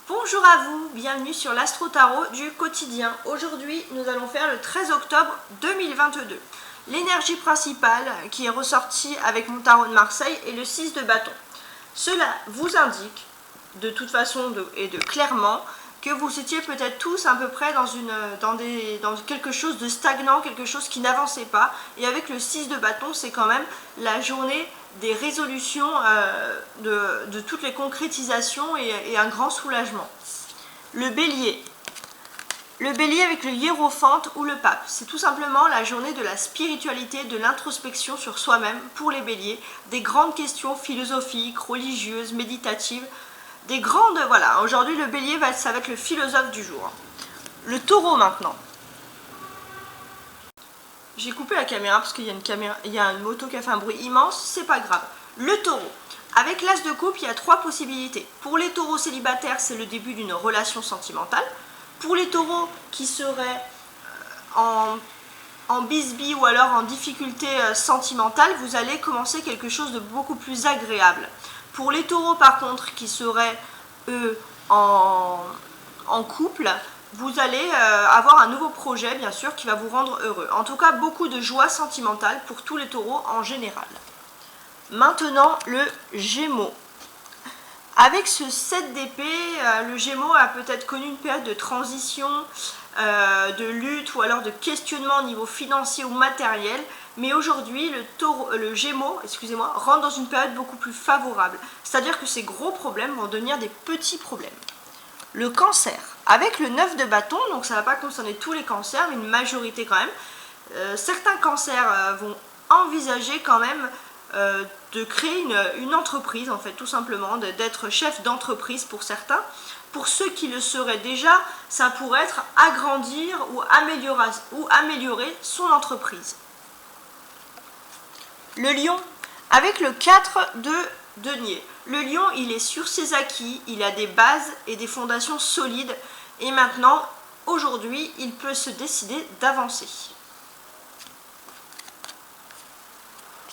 Bonjour à vous, bienvenue sur l'Astro Tarot du quotidien. Aujourd'hui, nous allons faire le 13 octobre 2022. L'énergie principale qui est ressortie avec mon tarot de Marseille est le 6 de bâton. Cela vous indique, de toute façon clairement, que vous étiez peut-être tous à peu près dans quelque chose de stagnant, quelque chose qui n'avançait pas. Et avec le 6 de bâton, c'est quand même la journée des résolutions, de toutes les concrétisations et un grand soulagement. Le bélier. Le bélier avec le hiérophante ou le pape, c'est tout simplement la journée de la spiritualité, de l'introspection sur soi-même pour les béliers, des grandes questions philosophiques, religieuses, méditatives, des grandes... Voilà, aujourd'hui le bélier, ça va être le philosophe du jour. Le taureau maintenant. J'ai coupé la caméra parce qu'il y a une moto qui a fait un bruit immense, c'est pas grave. Le taureau. Avec l'as de coupe, il y a trois possibilités. Pour les taureaux célibataires, c'est le début d'une relation sentimentale. Pour les taureaux qui seraient en bisbille ou alors en difficulté sentimentale, vous allez commencer quelque chose de beaucoup plus agréable. Pour les taureaux par contre qui seraient eux en couple, vous allez avoir un nouveau projet bien sûr qui va vous rendre heureux. En tout cas beaucoup de joie sentimentale pour tous les taureaux en général. Maintenant le Gémeaux. Avec ce 7 d'épée, le Gémeaux a peut-être connu une période de transition, de lutte ou alors de questionnement au niveau financier ou matériel. Mais aujourd'hui, le Gémeaux, rentre dans une période beaucoup plus favorable. C'est-à-dire que ces gros problèmes vont devenir des petits problèmes. Le Cancer. Avec le 9 de bâton, donc ça ne va pas concerner tous les cancers, mais une majorité quand même. Certains cancers vont envisager quand même de créer une entreprise, en fait, tout simplement, d'être chef d'entreprise pour certains. Pour ceux qui le seraient déjà, ça pourrait être agrandir ou améliorer son entreprise. Le Lion, avec le 4 de denier. Le Lion, il est sur ses acquis, il a des bases et des fondations solides. Et maintenant, aujourd'hui, il peut se décider d'avancer.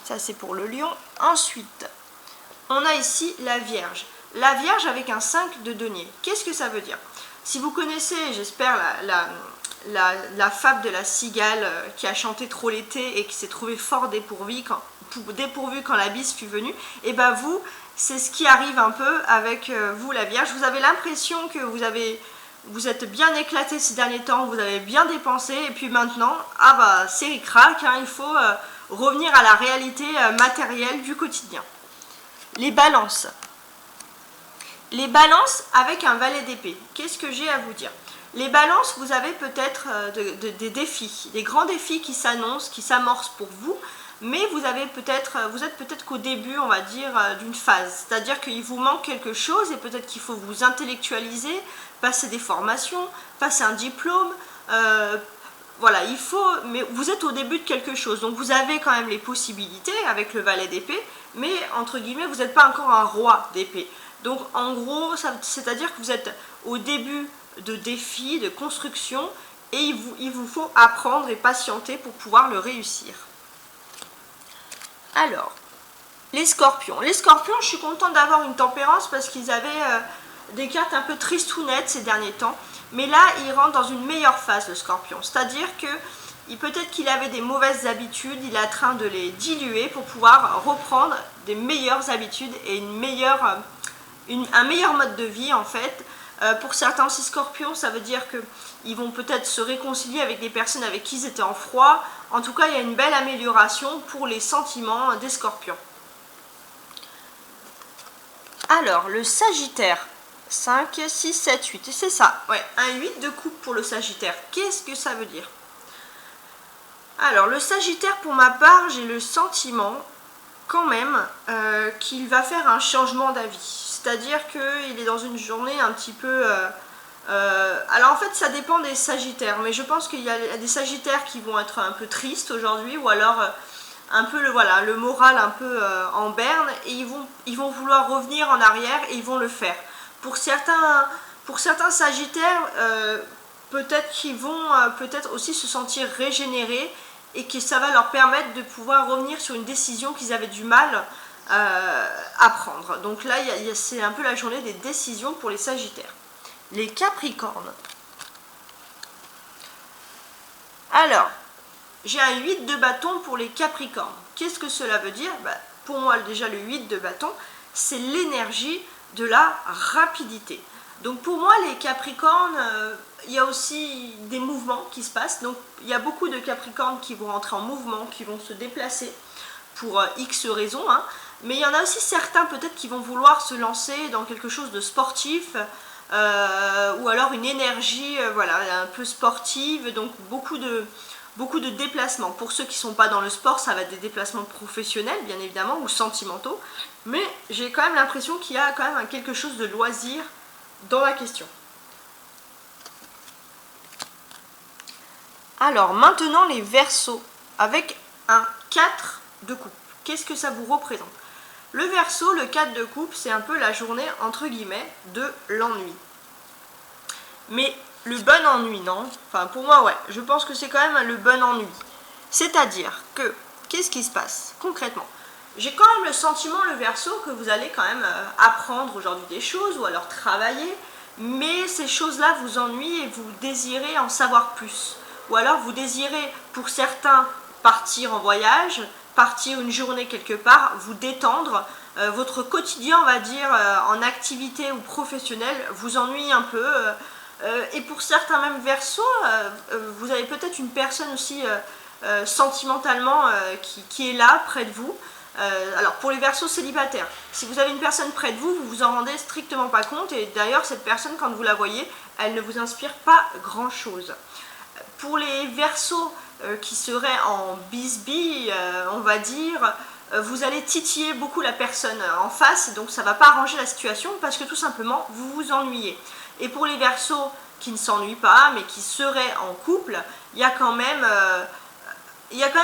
Ça, c'est pour le Lion. Ensuite, on a ici la Vierge. La Vierge avec un 5 de denier. Qu'est-ce que ça veut dire? Si vous connaissez, j'espère, la fable de la cigale qui a chanté trop l'été et qui s'est trouvée fort dépourvue quand la bise fut venue, et bien vous, c'est ce qui arrive un peu avec vous, la Vierge. Vous avez l'impression que vous êtes bien éclaté ces derniers temps, vous avez bien dépensé, et puis maintenant, ah bah c'est ric-rac, hein, il faut revenir à la réalité matérielle du quotidien. Les balances. Les balances avec un valet d'épée. Qu'est-ce que j'ai à vous dire? Les balances, vous avez peut-être des défis, des grands défis qui s'annoncent, qui s'amorcent pour vous, mais vous êtes peut-être qu'au début, on va dire, d'une phase. C'est-à-dire qu'il vous manque quelque chose et peut-être qu'il faut vous intellectualiser, passer des formations, passer un diplôme. Voilà, mais vous êtes au début de quelque chose. Donc vous avez quand même les possibilités avec le valet d'épée, mais entre guillemets, vous n'êtes pas encore un roi d'épée. Donc en gros, c'est-à-dire que vous êtes au début de défis, de construction, et il vous faut apprendre et patienter pour pouvoir le réussir. Alors, les scorpions. Les scorpions, je suis contente d'avoir une tempérance parce qu'ils avaient des cartes un peu tristounettes ces derniers temps. Mais là, ils rentrent dans une meilleure phase, le scorpion. C'est-à-dire que peut-être qu'il avait des mauvaises habitudes, il est en train de les diluer pour pouvoir reprendre des meilleures habitudes et un meilleur mode de vie en fait. Pour certains aussi scorpions, ça veut dire qu'ils vont peut-être se réconcilier avec des personnes avec qui ils étaient en froid. En tout cas, il y a une belle amélioration pour les sentiments des scorpions. Alors, le Sagittaire. 5, 6, 7, 8. C'est ça, ouais, un 8 de coupe pour le Sagittaire. Qu'est-ce que ça veut dire? Alors, le Sagittaire, pour ma part, j'ai le sentiment quand même qu'il va faire un changement d'avis. C'est-à-dire qu'il est dans une journée un petit peu... alors en fait ça dépend des Sagittaires, mais je pense qu'il y a des Sagittaires qui vont être un peu tristes aujourd'hui, ou alors un peu le moral un peu en berne, et ils vont vouloir revenir en arrière et ils vont le faire. Pour certains Sagittaires, peut-être qu'ils vont aussi se sentir régénérés et que ça va leur permettre de pouvoir revenir sur une décision qu'ils avaient du mal à prendre. Donc là, c'est un peu la journée des décisions pour les Sagittaires. les Capricornes. Alors, j'ai un 8 de bâton pour les Capricornes. Qu'est-ce que cela veut dire? Pour moi, déjà, le 8 de bâton, c'est l'énergie de la rapidité. Donc pour moi, les Capricornes, il y a aussi des mouvements qui se passent. Donc il y a beaucoup de Capricornes qui vont rentrer en mouvement, qui vont se déplacer pour X raisons. Hein. Mais il y en a aussi certains peut-être qui vont vouloir se lancer dans quelque chose de sportif, ou alors une énergie voilà, un peu sportive, donc beaucoup de déplacements. Pour ceux qui ne sont pas dans le sport, ça va être des déplacements professionnels, bien évidemment, ou sentimentaux. Mais j'ai quand même l'impression qu'il y a quand même quelque chose de loisir dans la question. Alors, maintenant les Verseaux, avec un 4 de coupe. Qu'est-ce que ça vous représente? Le Verseau, le 4 de coupe, c'est un peu la journée, entre guillemets, de l'ennui. Mais le bon ennui, non? Enfin, pour moi, ouais. Je pense que c'est quand même le bon ennui. C'est-à-dire que, qu'est-ce qui se passe concrètement? J'ai quand même le sentiment, le Verseau, que vous allez quand même apprendre aujourd'hui des choses ou alors travailler, mais ces choses-là vous ennuient et vous désirez en savoir plus. Ou alors vous désirez, pour certains, partir en voyage, partir une journée quelque part, vous détendre. Votre quotidien, on va dire, en activité ou professionnel, vous ennuie un peu. Et pour certains même Verseaux, vous avez peut-être une personne aussi sentimentalement qui est là, près de vous. Alors pour les Verseaux célibataires, si vous avez une personne près de vous, vous vous en rendez strictement pas compte, et d'ailleurs cette personne, quand vous la voyez, elle ne vous inspire pas grand chose. Pour les Verseaux qui seraient en bisbille, on va dire, vous allez titiller beaucoup la personne en face, donc ça ne va pas arranger la situation parce que tout simplement vous vous ennuyez. Et pour les Verseaux qui ne s'ennuient pas mais qui seraient en couple, il y a quand même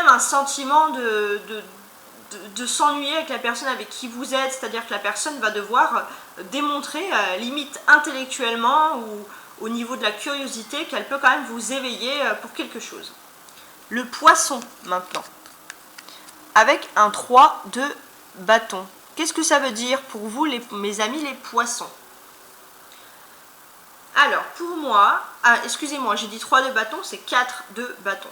un sentiment de s'ennuyer avec la personne avec qui vous êtes, c'est-à-dire que la personne va devoir démontrer, limite intellectuellement ou au niveau de la curiosité, qu'elle peut quand même vous éveiller pour quelque chose. Le Poisson, maintenant, avec un 3 de bâton. Qu'est-ce que ça veut dire pour vous, mes amis les Poissons? Alors, pour moi, excusez-moi, j'ai dit 3 de bâton, c'est 4 de bâton.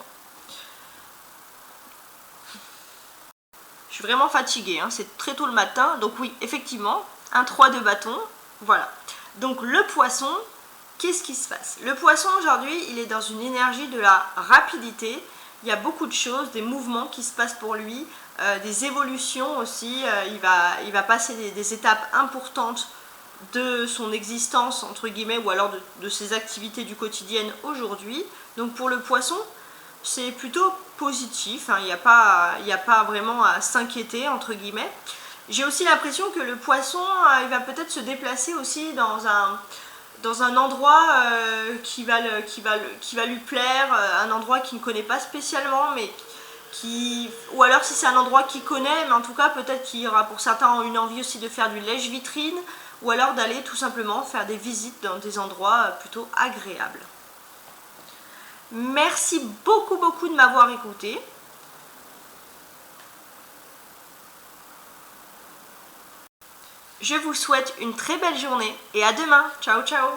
Je suis vraiment fatiguée, hein, c'est très tôt le matin, donc oui, effectivement, un 3 de bâton, voilà. Donc le Poisson, qu'est-ce qui se passe? Le Poisson aujourd'hui, il est dans une énergie de la rapidité, il y a beaucoup de choses, des mouvements qui se passent pour lui, des évolutions aussi, il va passer des étapes importantes de son existence, entre guillemets, ou alors de ses activités du quotidien aujourd'hui. Donc pour le Poisson, c'est plutôt positif, hein, il n'y a pas vraiment à s'inquiéter, entre guillemets. J'ai aussi l'impression que le Poisson, il va peut-être se déplacer aussi dans un endroit qui va lui plaire, un endroit qu'il ne connaît pas spécialement, mais ou alors si c'est un endroit qu'il connaît, mais en tout cas peut-être qu'il y aura pour certains une envie aussi de faire du lèche-vitrine, ou alors d'aller tout simplement faire des visites dans des endroits plutôt agréables. Merci beaucoup de m'avoir écouté. Je vous souhaite une très belle journée et à demain. Ciao ciao.